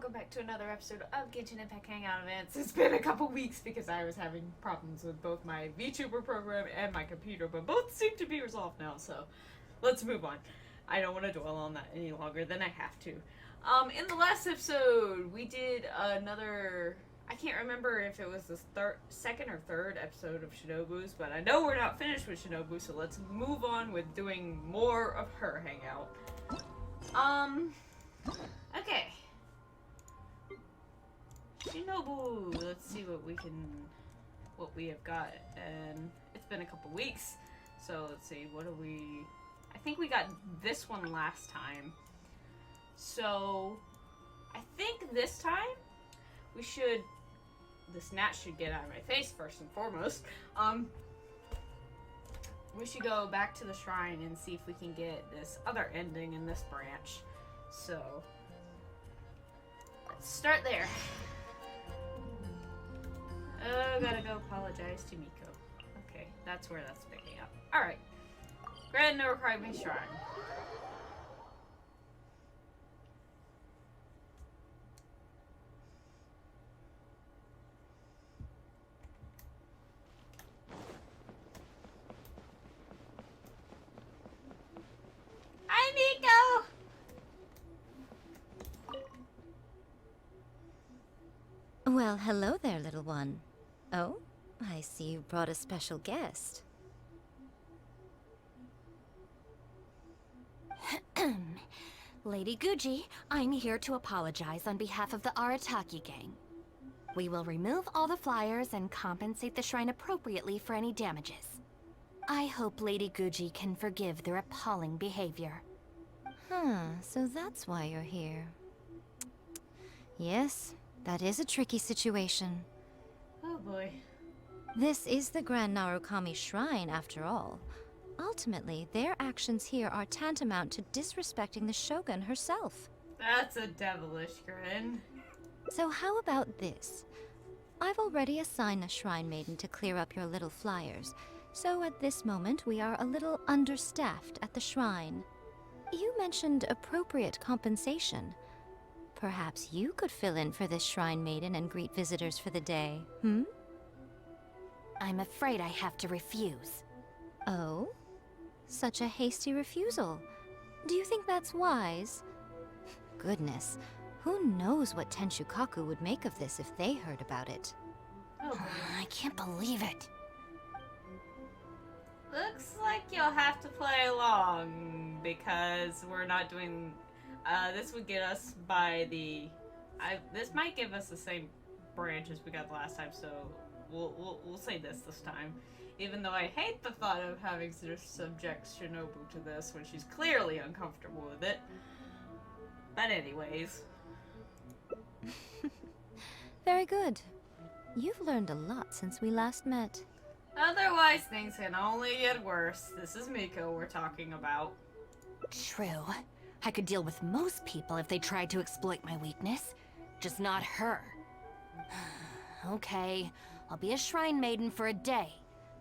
welcome back to another episode of Genshin Impact Hangout events. It's been a couple weeks because I was having problems with both my VTuber program and my computer, but both seem to be resolved now, so let's move on. I don't want to dwell on that any longer than I have to. In the last episode, we did another... I can't remember if it was the second or third episode of Shinobu's, but I know we're not finished with Shinobu, so let's move on with doing more of her hangout. Okay. Shinobu, let's see what we have got, and it's been a couple weeks, so let's see, I think we got this one last time, so I think this time this gnat should get out of my face first and foremost. We should go back to the shrine and see if we can get this other ending in this branch, so let's start there. Oh, gotta go apologize to Miko. Okay, that's where that's picking up. Alright. Grand No Crying Shrine. Hi, Miko! Well, hello there, little one. Oh, I see you brought a special guest. Lady Guji, I'm here to apologize on behalf of the Arataki gang. We will remove all the flyers and compensate the shrine appropriately for any damages. I hope Lady Guji can forgive their appalling behavior. So that's why you're here. Yes, that is a tricky situation. Oh boy. This is the Grand Narukami Shrine, after all. Ultimately, their actions here are tantamount to disrespecting the Shogun herself. That's a devilish grin. So how about this? I've already assigned a Shrine Maiden to clear up your little flyers, so at this moment we are a little understaffed at the shrine. You mentioned appropriate compensation. Perhaps you could fill in for this Shrine Maiden and greet visitors for the day, I'm afraid I have to refuse. Oh? Such a hasty refusal. Do you think that's wise? Goodness, who knows what Tenshukaku would make of this if they heard about it. Oh boy. I can't believe it. Looks like you'll have to play along, because we're not doing... this would get us by the... this might give us the same branch as we got last time, so we'll say this time. Even though I hate the thought of having to subject Shinobu to this when she's clearly uncomfortable with it. But anyways. Very good. You've learned a lot since we last met. Otherwise, things can only get worse. This is Miko we're talking about. True. I could deal with most people if they tried to exploit my weakness. Just not her. Okay, I'll be a Shrine Maiden for a day.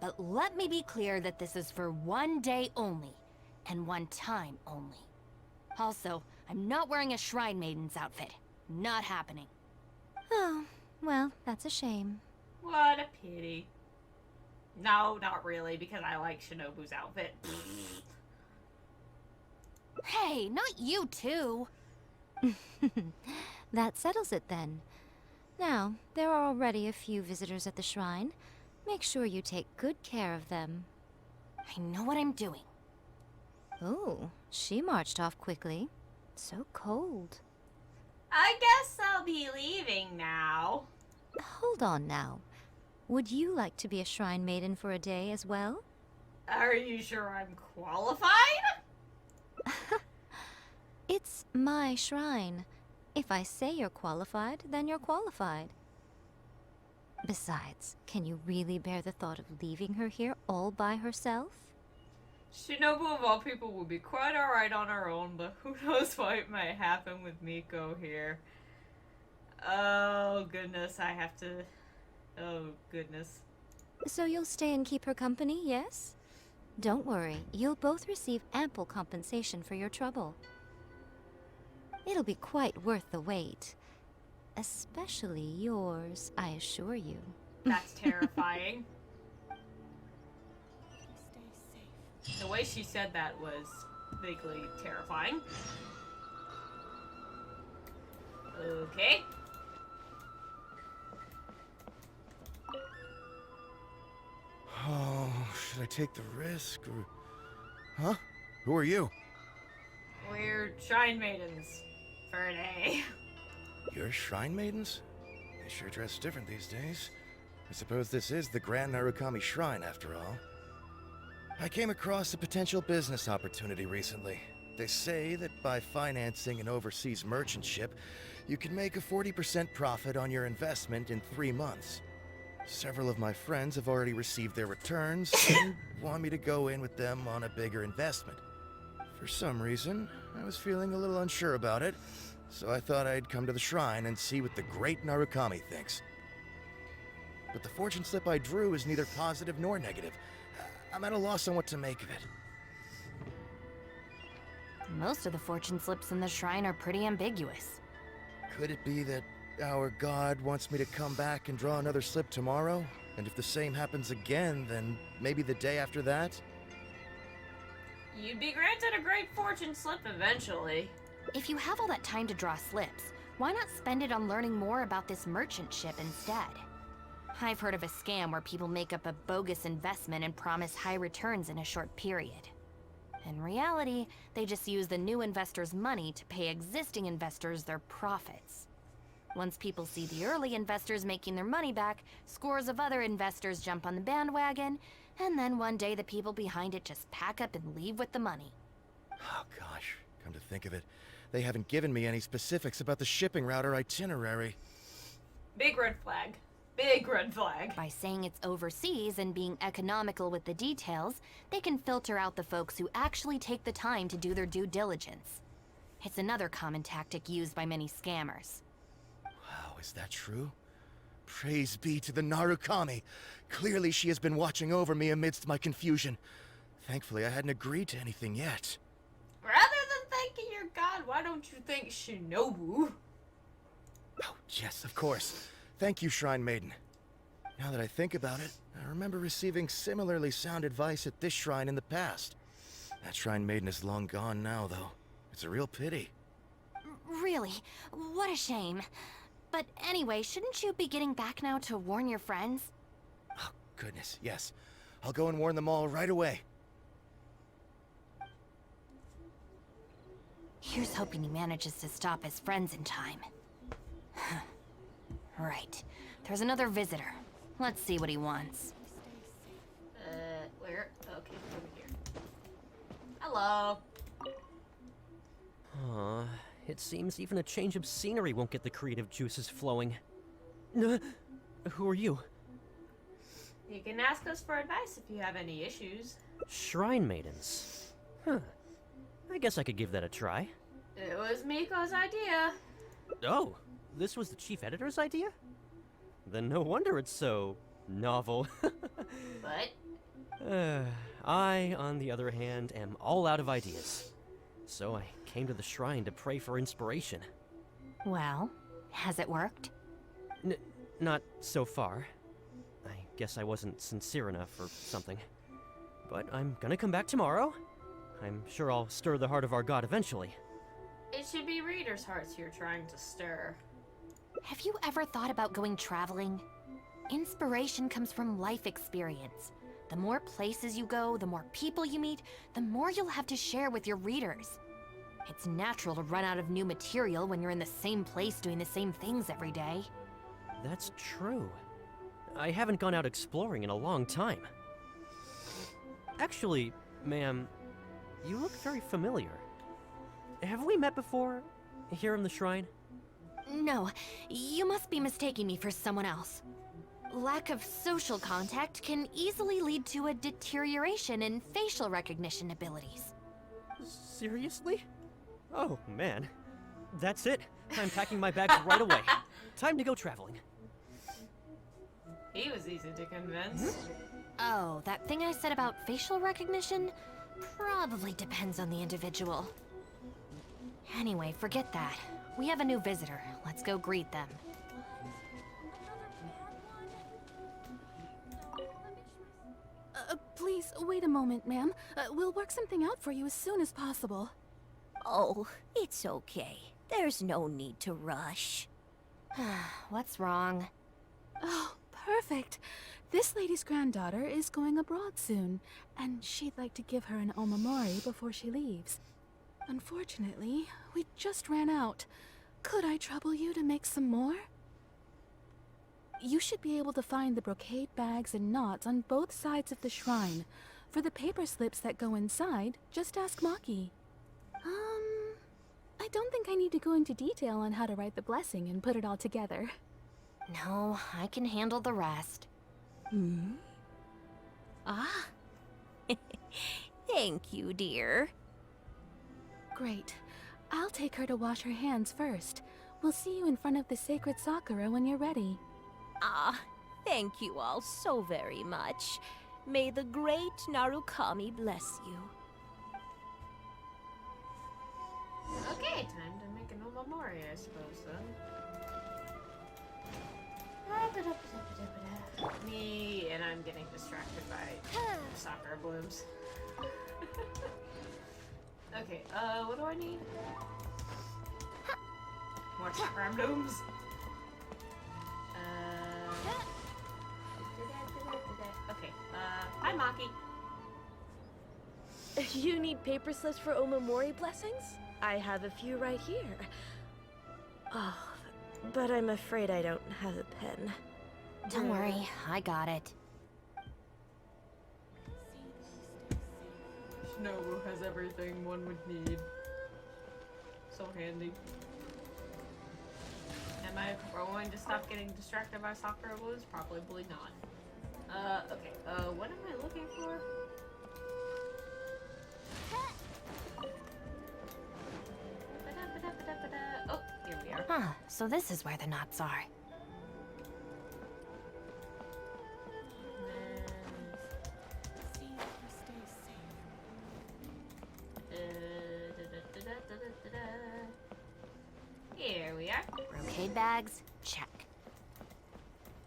But let me be clear that this is for one day only, and one time only. Also, I'm not wearing a Shrine Maiden's outfit. Not happening. Oh, well, that's a shame. What a pity. No, not really, because I like Shinobu's outfit. Hey, not you too! That settles it then. Now, there are already a few visitors at the shrine. Make sure you take good care of them. I know what I'm doing. Oh, she marched off quickly. So cold. I guess I'll be leaving now. Hold on now. Would you like to be a Shrine Maiden for a day as well? Are you sure I'm qualified? It's my shrine. If I say you're qualified, then you're qualified. Besides, can you really bear the thought of leaving her here all by herself? Shinobu of all people would be quite alright on her own, but who knows what might happen with Miko here. Oh goodness, I have to... Oh goodness. So you'll stay and keep her company, yes? Don't worry, you'll both receive ample compensation for your trouble. It'll be quite worth the wait. Especially yours, I assure you. That's terrifying. The way she said that was vaguely terrifying. Okay. Oh, should I take the risk or... Huh? Who are you? We're shrine maidens for a day. You're shrine maidens? They sure dress different these days. I suppose this is the Grand Narukami Shrine after all. I came across a potential business opportunity recently. They say that by financing an overseas merchant ship, you can make a 40% profit on your investment in 3 months. Several of my friends have already received their returns and want me to go in with them on a bigger investment. For some reason, I was feeling a little unsure about it, so I thought I'd come to the shrine and see what the great Narukami thinks. But the fortune slip I drew is neither positive nor negative. I'm at a loss on what to make of it. Most of the fortune slips in the shrine are pretty ambiguous. Could it be that our god wants me to come back and draw another slip tomorrow? And if the same happens again, then maybe the day after that? You'd be granted a great fortune slip eventually. If you have all that time to draw slips, why not spend it on learning more about this merchant ship instead? I've heard of a scam where people make up a bogus investment and promise high returns in a short period. In reality, they just use the new investors' money to pay existing investors their profits. Once people see the early investors making their money back, scores of other investors jump on the bandwagon, and then one day the people behind it just pack up and leave with the money. Oh gosh, come to think of it, they haven't given me any specifics about the shipping route or itinerary. Big red flag. Big red flag. By saying it's overseas and being economical with the details, they can filter out the folks who actually take the time to do their due diligence. It's another common tactic used by many scammers. Wow, is that true? Praise be to the Narukami. Clearly she has been watching over me amidst my confusion. Thankfully, I hadn't agreed to anything yet. Rather than thanking your god, why don't you thank Shinobu? Oh, yes, of course. Thank you, Shrine Maiden. Now that I think about it, I remember receiving similarly sound advice at this shrine in the past. That Shrine Maiden is long gone now, though. It's a real pity. Really? What a shame. But anyway, shouldn't you be getting back now to warn your friends? Oh, goodness, yes. I'll go and warn them all right away. Here's hoping he manages to stop his friends in time. Right. There's another visitor. Let's see what he wants. Where? Okay, over here. Hello. It seems even a change of scenery won't get the creative juices flowing. Who are you? You can ask us for advice if you have any issues. Shrine maidens. Huh. I guess I could give that a try. It was Miko's idea. Oh, this was the chief editor's idea? Then no wonder it's so novel. But I, on the other hand, am all out of ideas. So I came to the shrine to pray for inspiration. Well, has it worked? Not so far. I guess I wasn't sincere enough or something. But I'm gonna come back tomorrow. I'm sure I'll stir the heart of our god eventually. it should be readers' hearts you're trying to stir. Have you ever thought about going traveling? Inspiration comes from life experience. The more places you go, the more people you meet, the more you'll have to share with your readers. It's natural to run out of new material when you're in the same place doing the same things every day. That's true. I haven't gone out exploring in a long time. Actually, ma'am, you look very familiar. Have we met before? Here in the shrine? No, you must be mistaking me for someone else. Lack of social contact can easily lead to a deterioration in facial recognition abilities. Seriously? Oh, man. That's it. I'm packing my bags right away. Time to go traveling. He was easy to convince. Oh, that thing I said about facial recognition? Probably depends on the individual. Anyway, forget that. We have a new visitor. Let's go greet them. Please, wait a moment, ma'am. We'll work something out for you as soon as possible. Oh, it's okay. There's no need to rush. What's wrong? Oh, perfect. This lady's granddaughter is going abroad soon, and she'd like to give her an omamori before she leaves. Unfortunately, we just ran out. Could I trouble you to make some more? You should be able to find the brocade bags and knots on both sides of the shrine. For the paper slips that go inside, just ask Maki. I don't think I need to go into detail on how to write the blessing and put it all together. No, I can handle the rest. Ah. Thank you, dear. Great. I'll take her to wash her hands first. We'll see you in front of the sacred Sakura when you're ready. Ah, thank you all so very much. May the great Narukami bless you. Okay, time to make an omamori, I suppose, then. Me, and I'm getting distracted by soccer blooms. Okay, what do I need? More soccer blooms. Okay, hi Maki. You need paper slips for Omamori blessings? I have a few right here. Oh, but I'm afraid I don't have a pen. Don't worry, I got it. Shinobu has everything one would need. So handy. Am I going to stop getting distracted by soccer blues? Probably not. Okay, what am I looking for? Oh, here we are. Huh, so this is where the knots are. Here we are. Brocade bags, check.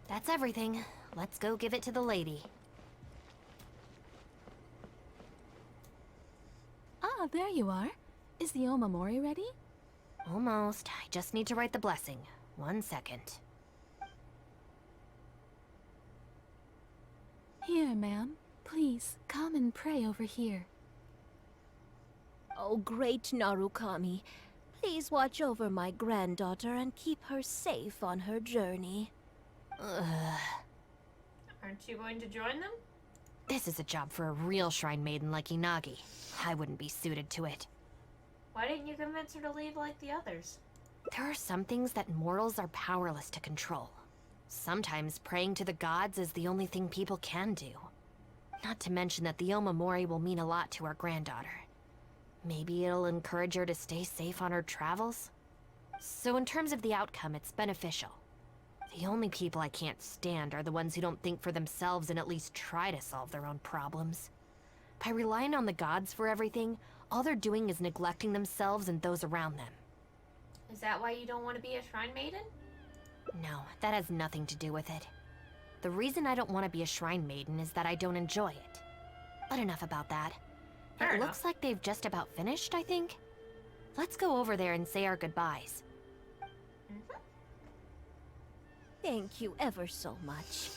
That's everything. Let's go give it to the lady. Ah, there you are. Is the omamori ready? Almost. I just need to write the blessing. 1 second. Here, ma'am. Please, come and pray over here. Oh, great Narukami, please watch over my granddaughter and keep her safe on her journey. Aren't you going to join them? This is a job for a real shrine maiden like Inagi. I wouldn't be suited to it. Why didn't you convince her to leave like the others? There are some things that mortals are powerless to control. Sometimes praying to the gods is the only thing people can do. Not to mention that the Omamori will mean a lot to our granddaughter. Maybe it'll encourage her to stay safe on her travels? So in terms of the outcome, it's beneficial. The only people I can't stand are the ones who don't think for themselves and at least try to solve their own problems. By relying on the gods for everything, all they're doing is neglecting themselves and those around them. Is that why you don't want to be a shrine maiden? No, that has nothing to do with it. The reason I don't want to be a shrine maiden is that I don't enjoy it. But enough about that. Fair It enough. looks like they've just about finished, I think. Let's go over there and say our goodbyes. Thank you ever so much.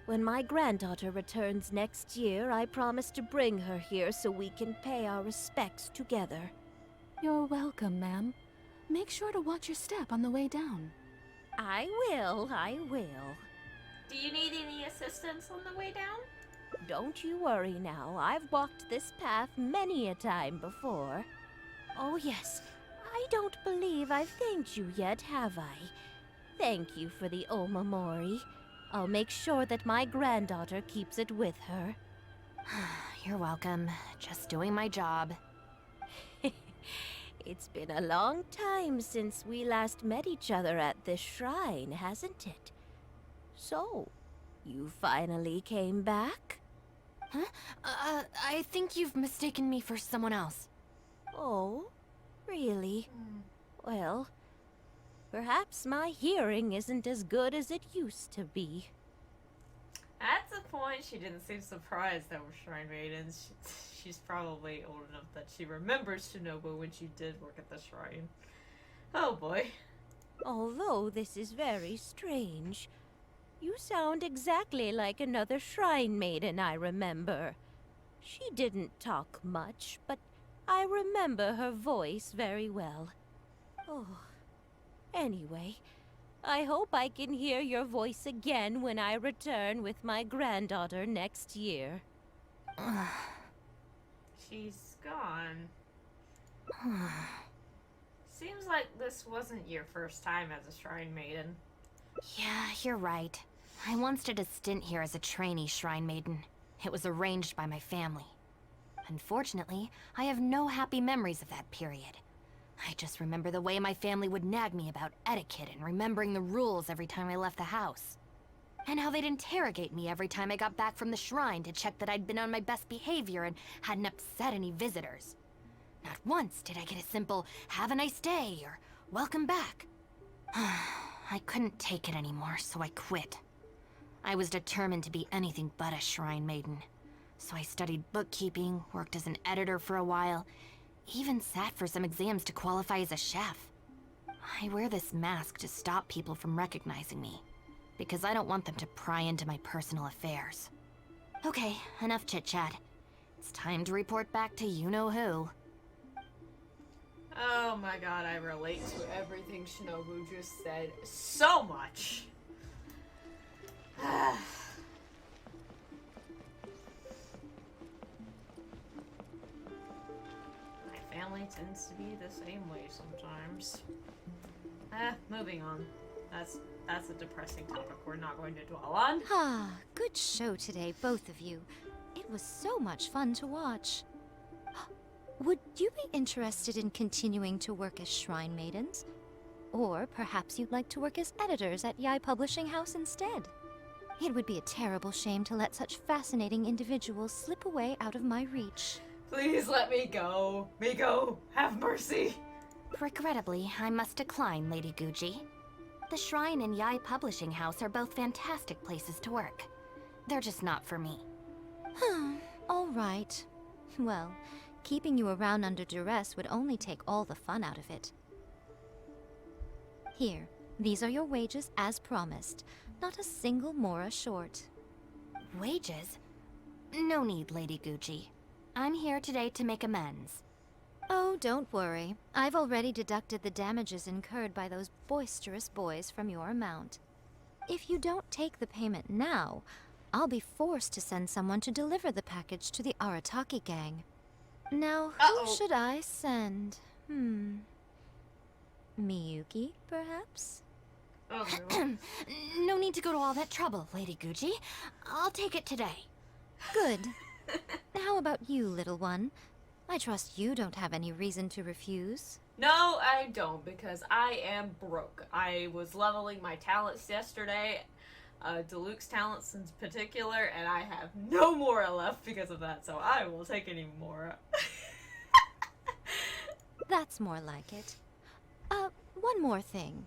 When my granddaughter returns next year, I promise to bring her here so we can pay our respects together. You're welcome, ma'am. Make sure to watch your step on the way down. I will. Do you need any assistance on the way down? Don't you worry now. I've walked this path many a time before. Oh yes, I don't believe I've thanked you yet, have I? Thank you for the Omamori. I'll make sure that my granddaughter keeps it with her. You're welcome. Just doing my job. It's been a long time since we last met each other at this shrine, hasn't it? So, you finally came back? Huh? I think you've mistaken me for someone else. Oh, really? Well, perhaps my hearing isn't as good as it used to be. That's a point, she didn't seem surprised that we're Shrine Maidens. She's probably old enough that she remembers Shinobu when she did work at the shrine. Oh boy. Although this is very strange, you sound exactly like another shrine maiden I remember. She didn't talk much, but I remember her voice very well. Oh, anyway, I hope I can hear your voice again when I return with my granddaughter next year. She's gone. Seems like this wasn't your first time as a Shrine Maiden. Yeah, you're right. I once did a stint here as a trainee shrine maiden. It was arranged by my family. Unfortunately, I have no happy memories of that period. I just remember the way my family would nag me about etiquette and remembering the rules every time I left the house. And how they'd interrogate me every time I got back from the shrine to check that I'd been on my best behavior and hadn't upset any visitors. Not once did I get a simple, "have a nice day," or "welcome back." I couldn't take it anymore, so I quit. I was determined to be anything but a shrine maiden. So I studied bookkeeping, worked as an editor for a while, even sat for some exams to qualify as a chef. I wear this mask to stop people from recognizing me, because I don't want them to pry into my personal affairs. Okay, enough chit-chat. It's time to report back to you-know-who. Oh my god, I relate to everything Shinobu just said so much. My family tends to be the same way sometimes. Moving on. That's a depressing topic we're not going to dwell on. Ah, good show today, both of you. It was so much fun to watch. Would you be interested in continuing to work as Shrine Maidens? Or perhaps you'd like to work as editors at Yai Publishing House instead? It would be a terrible shame to let such fascinating individuals slip away out of my reach. Please let me go. Miko, have mercy. Regrettably, I must decline, Lady Guji. The Shrine and Yai Publishing House are both fantastic places to work. They're just not for me. All right. Well, keeping you around under duress would only take all the fun out of it. Here, these are your wages as promised. Not a single mora short. Wages? No need, Lady Guji. I'm here today to make amends. Oh, don't worry. I've already deducted the damages incurred by those boisterous boys from your amount. If you don't take the payment now, I'll be forced to send someone to deliver the package to the Arataki gang. Now, who should I send? Miyuki, perhaps? No need to go to all that trouble, Lady Guji. I'll take it today. Good. How about you, little one? I trust you don't have any reason to refuse. No, I don't, because I am broke. I was leveling my talents yesterday, Deluxe talents in particular, and I have no mora left because of that, so I will take any mora. That's more like it. One more thing.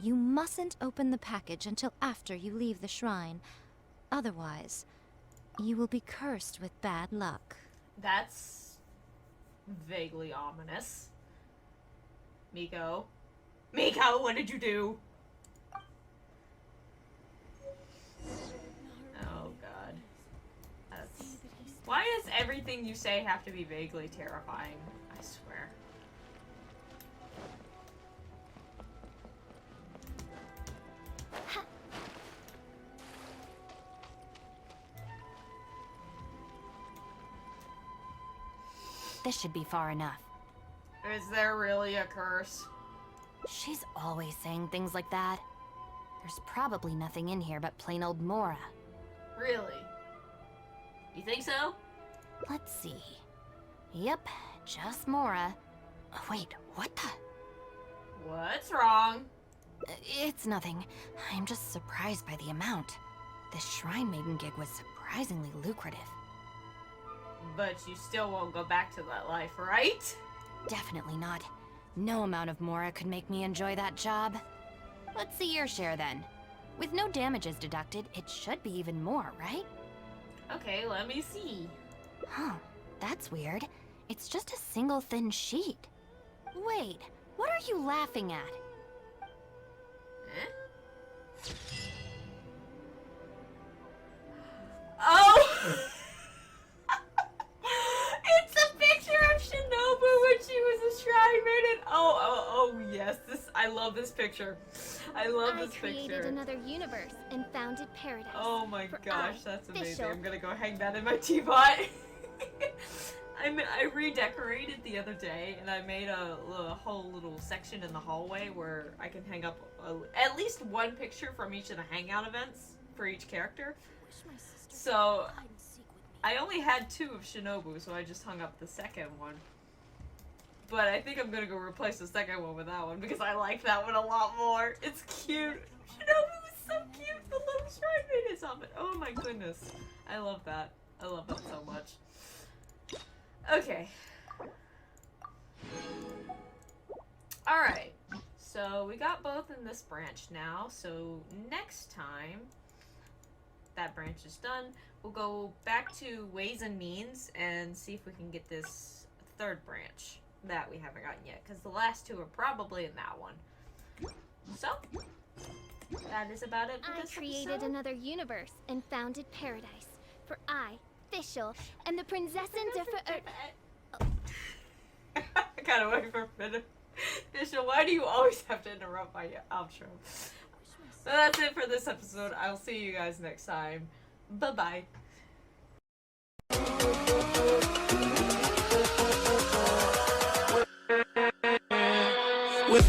You mustn't open the package until after you leave the shrine. Otherwise, you will be cursed with bad luck. That's vaguely ominous. Miko? Miko, what did you do? Oh god. That's... Why does everything you say have to be vaguely terrifying? I swear. This should be far enough. Is there really a curse? She's always saying things like that. There's probably nothing in here but plain old mora. Really? You think so? Let's see. Yep, just mora. Wait, what the? What's wrong? It's nothing. I'm just surprised by the amount. This Shrine Maiden gig was surprisingly lucrative. But you still won't go back to that life, right? Definitely not. No amount of mora could make me enjoy that job. Let's see your share then. With no damages deducted, it should be even more, right? Okay, let me see. Huh, that's weird. It's just a single thin sheet. Wait, what are you laughing at? Eh? Oh! It's a picture of Shinobu when she was a shrine maiden. Oh, yes. I love this picture. I love this picture. I created another universe and founded paradise. Oh my For gosh, I, that's amazing. Fischl, I'm gonna go hang that in my teapot. I redecorated the other day, and I made a whole little section in the hallway where I can hang up at least one picture from each of the Hangout events for each character. So I only had 2 of Shinobu, so I just hung up the second one. But I think I'm gonna go replace the second one with that one because I like that one a lot more. It's cute. Shinobu is so cute. The little shrine maiden is on it. Oh my goodness. I love that. I love that so much. Okay. Alright. So we got both in this branch now. So next time that branch is done, we'll go back to ways and means and see if we can get this 3rd branch that we haven't gotten yet, because the last 2 are probably in that one. So that is about it for I this created episode. another universe and founded paradise. For I, Fischl, and the Prinzessin I gotta wait for a minute. Fisher, why do you always have to interrupt my outro? So that's it for this episode. I'll see you guys next time. Bye-bye. With